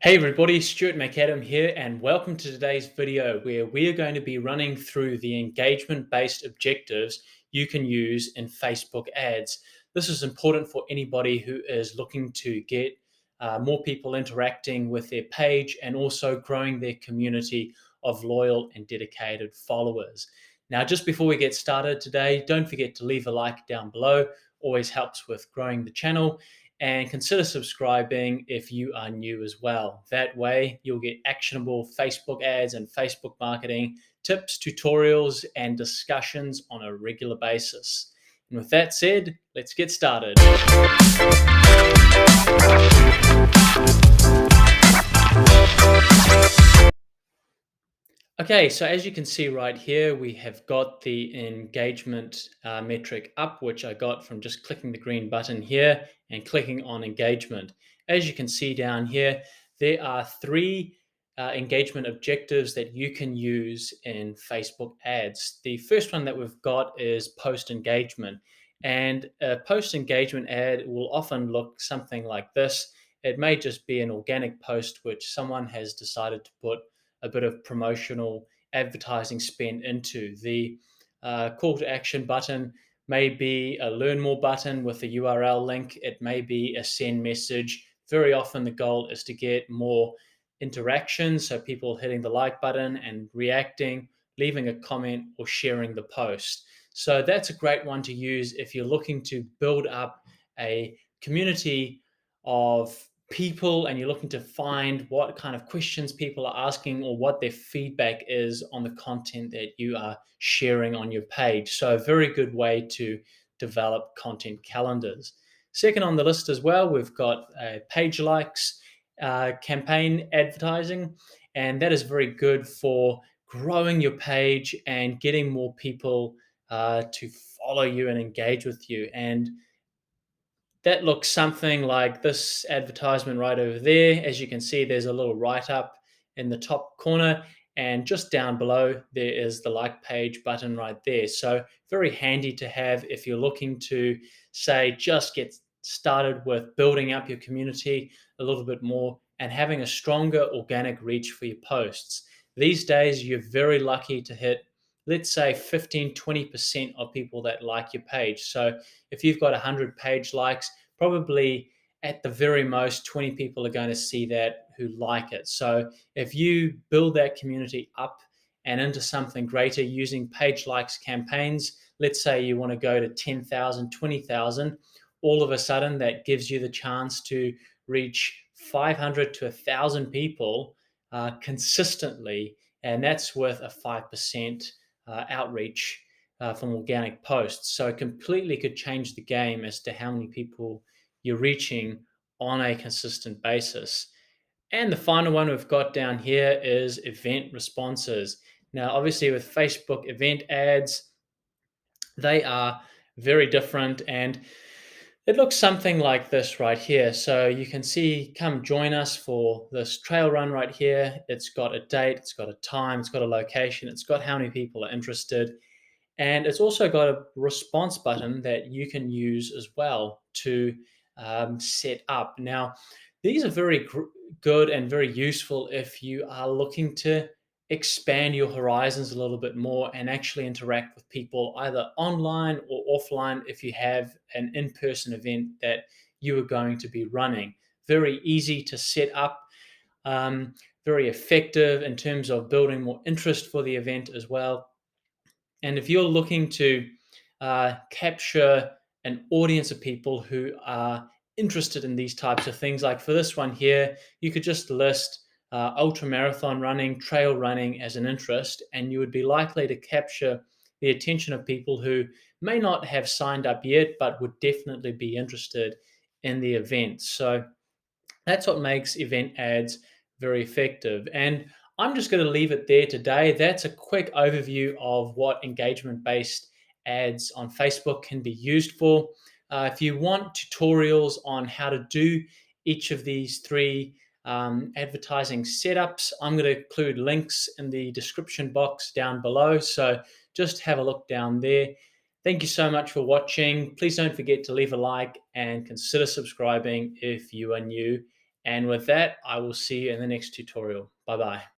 Hey everybody, Stuart Macadam here, and welcome to today's video where we're going to be running through the engagement-based objectives you can use in Facebook ads. This is important for anybody who is looking to get more people interacting with their page and also growing their community of loyal and dedicated followers. Now, just before we get started today, don't forget to leave a like down below. Always helps with growing the channel, and consider subscribing if you are new as well. That way, you'll get actionable Facebook ads and Facebook marketing tips, tutorials, and discussions on a regular basis. And with that said, let's get started. Okay, so as you can see right here, we have got the engagement metric up, which I got from just clicking the green button here and clicking on engagement. As you can see down here, there are three engagement objectives that you can use in Facebook ads. The first one that we've got is post engagement. And a post engagement ad will often look something like this. It may just be an organic post which someone has decided to put a bit of promotional advertising spend into. The call to action button may be a learn more button with a URL link. It may be a send message. Very often, the goal is to get more interaction. So, people hitting the like button and reacting, leaving a comment, or sharing the post. So, that's a great one to use if you're looking to build up a community of people and you're looking to find what kind of questions people are asking or what their feedback is on the content that you are sharing on your page. So, a very good way to develop content calendars. Second on the list as well, we've got page likes, campaign advertising, and that is very good for growing your page and getting more people to follow you and engage with you. And that looks something like this advertisement right over there. As you can see, there's a little write-up in the top corner, and just down below, there is the like page button right there. So very handy to have if you're looking to, say, just get started with building up your community a little bit more and having a stronger organic reach for your posts. These days, you're very lucky to hit, let's say, 15, 20% of people that like your page. So if you've got 100 page likes, probably at the very most 20 people are going to see that who like it. So if you build that community up and into something greater using page likes campaigns, let's say you want to go to 10,000, 20,000, all of a sudden that gives you the chance to reach 500 to 1,000 people consistently, and that's with a 5% outreach from organic posts. So it completely could change the game as to how many people you're reaching on a consistent basis. And the final one we've got down here is event responses. Now, obviously, with Facebook event ads, they are very different, and it looks something like this right here. So you can see, come join us for this trail run right here. It's got a date, it's got a time, it's got a location, it's got how many people are interested. And it's also got a response button that you can use as well to set up. Now, these are very good and very useful if you are looking to expand your horizons a little bit more and actually interact with people either online or offline if you have an in person event that you are going to be running. Very easy to set up, very effective in terms of building more interest for the event as well. And if you're looking to capture an audience of people who are interested in these types of things, like for this one here, you could just list ultra marathon running, trail running as an interest, and you would be likely to capture the attention of people who may not have signed up yet, but would definitely be interested in the event. So that's what makes event ads very effective. And I'm just going to leave it there today. That's a quick overview of what engagement based ads on Facebook can be used for. If you want tutorials on how to do each of these three advertising setups, I'm going to include links in the description box down below. So just have a look down there. Thank you so much for watching. Please don't forget to leave a like and consider subscribing if you are new. And with that, I will see you in the next tutorial. Bye bye.